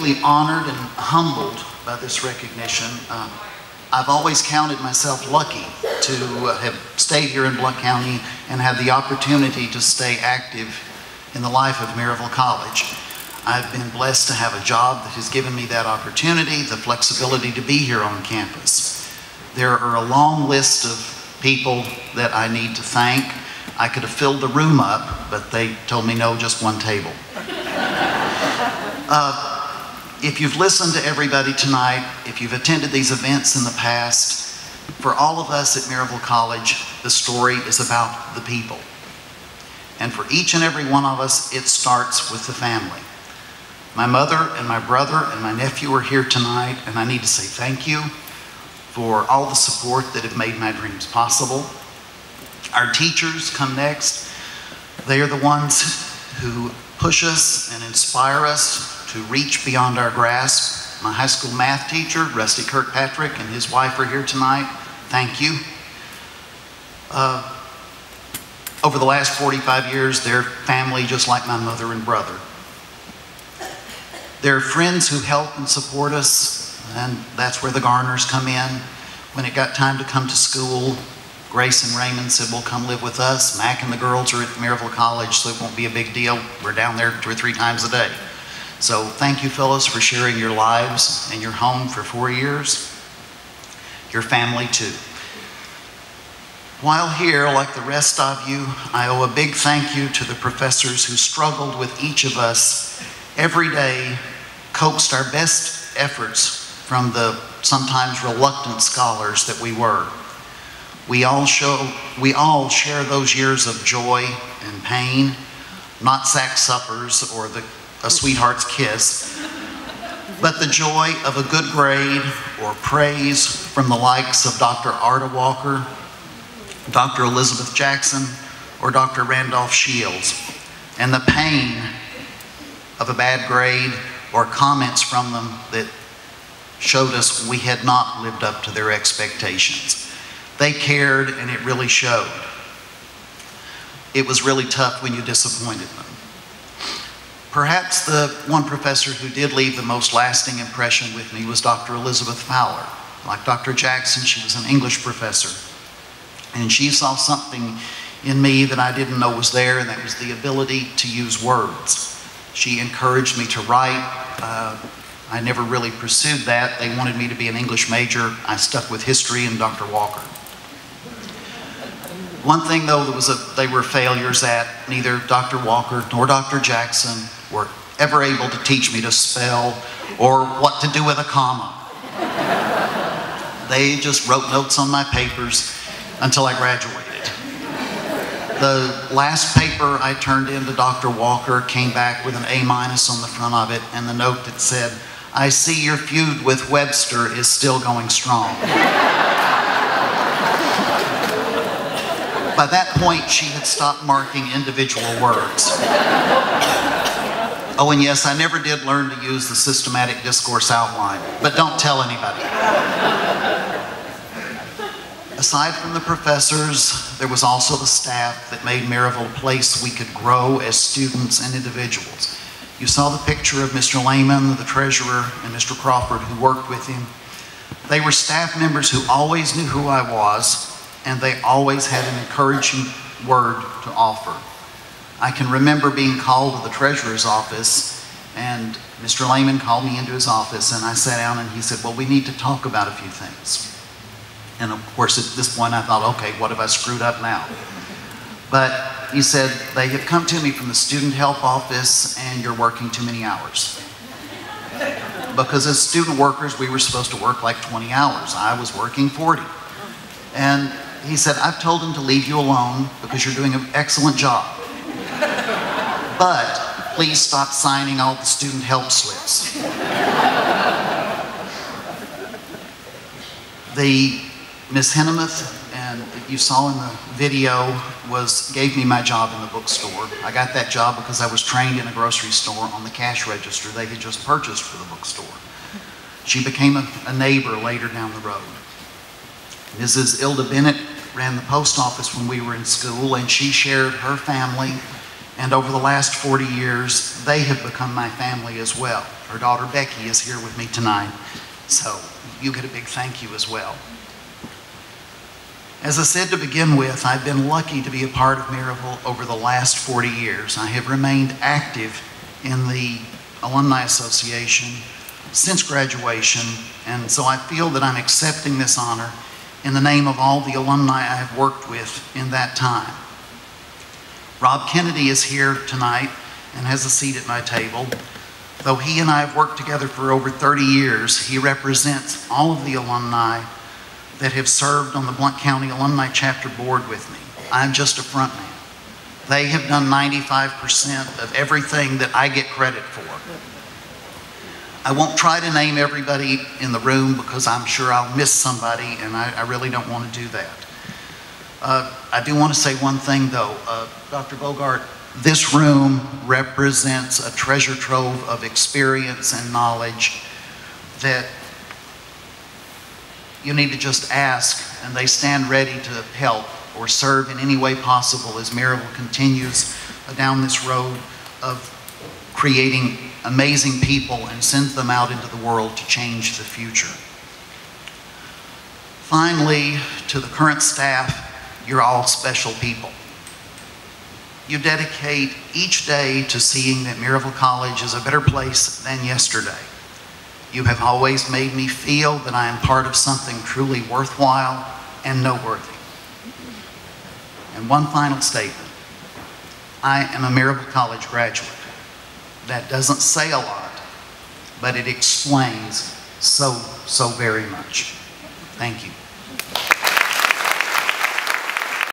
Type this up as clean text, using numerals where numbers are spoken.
deeply honored and humbled by this recognition. I've always counted myself lucky to have stayed here in Blount County and have the opportunity to stay active in the life of Maryville College. I've been blessed to have a job that has given me that opportunity, the flexibility to be here on campus. There are a long list of people that I need to thank. I could have filled the room up, but they told me no, just one table. If you've listened to everybody tonight, if you've attended these events in the past, for all of us at Maryville College, the story is about the people. And for each and every one of us, it starts with the family. My mother and my brother and my nephew are here tonight, and I need to say thank you for all the support that have made my dreams possible. Our teachers come next. They are the ones who push us and inspire us to reach beyond our grasp. My high school math teacher, Rusty Kirkpatrick, and his wife are here tonight. Thank you. Over the last 45 years, they're family just like my mother and brother. There are friends who help and support us, and that's where the Garners come in. When it got time to come to school, Grace and Raymond said, well, come live with us. Mac and the girls are at Maryville College, so it won't be a big deal. We're down there 2 or 3 times a day. So thank you, fellas, for sharing your lives and your home for 4 years. Your family, too. While here, like the rest of you, I owe a big thank you to the professors who struggled with each of us every day, coaxed our best efforts from the sometimes reluctant scholars that we were. We all share those years of joy and pain, not sack suppers or a sweetheart's kiss, but the joy of a good grade or praise from the likes of Dr. Arda Walker, Dr. Elizabeth Jackson, or Dr. Randolph Shields, and the pain of a bad grade or comments from them that showed us we had not lived up to their expectations. They cared, and it really showed. It was really tough when you disappointed them. Perhaps the one professor who did leave the most lasting impression with me was Dr. Elizabeth Fowler. Like Dr. Jackson, she was an English professor. And she saw something in me that I didn't know was there, and that was the ability to use words. She encouraged me to write. I never really pursued that. They wanted me to be an English major. I stuck with history and Dr. Walker. One thing, though, they were failures at. Neither Dr. Walker nor Dr. Jackson were ever able to teach me to spell or what to do with a comma. They just wrote notes on my papers until I graduated. The last paper I turned in to Dr. Walker came back with an A- on the front of it, and the note that said, "I see your feud with Webster is still going strong." By that point, she had stopped marking individual words. Oh, and yes, I never did learn to use the systematic discourse outline, but don't tell anybody. Aside from the professors, there was also the staff that made Maryville a place we could grow as students and individuals. You saw the picture of Mr. Lehman, the treasurer, and Mr. Crawford, who worked with him. They were staff members who always knew who I was, and they always had an encouraging word to offer. I can remember being called to the treasurer's office, and Mr. Lehman called me into his office, and I sat down and he said, well, we need to talk about a few things. And of course, at this point I thought, okay, what have I screwed up now? But he said, they have come to me from the student help office and you're working too many hours. Because as student workers, we were supposed to work like 20 hours. I was working 40. And he said, I've told him to leave you alone because you're doing an excellent job. But please stop signing all the student help slips. Miss Hennemuth, and you saw in the video, gave me my job in the bookstore. I got that job because I was trained in a grocery store on the cash register they had just purchased for the bookstore. She became a neighbor later down the road. Mrs. Ilda Bennett ran the post office when we were in school, and she shared her family And over the last 40 years, they have become my family as well. Her daughter Becky is here with me tonight, so you get a big thank you as well. As I said to begin with, I've been lucky to be a part of Maryville over the last 40 years. I have remained active in the Alumni Association since graduation, and so I feel that I'm accepting this honor in the name of all the alumni I have worked with in that time. Rob Kennedy is here tonight and has a seat at my table. Though he and I have worked together for over 30 years, he represents all of the alumni that have served on the Blount County Alumni Chapter Board with me. I'm just a front man. They have done 95% of everything that I get credit for. I won't try to name everybody in the room because I'm sure I'll miss somebody, and I really don't want to do that. I do want to say one thing though. Dr. Bogart, this room represents a treasure trove of experience and knowledge that you need to just ask, and they stand ready to help or serve in any way possible as Maryville continues down this road of creating amazing people and sends them out into the world to change the future. Finally, to the current staff, you're all special people. You dedicate each day to seeing that Maryville College is a better place than yesterday. You have always made me feel that I am part of something truly worthwhile and noteworthy. And one final statement. I am a Maryville College graduate. That doesn't say a lot, but it explains so very much. Thank you.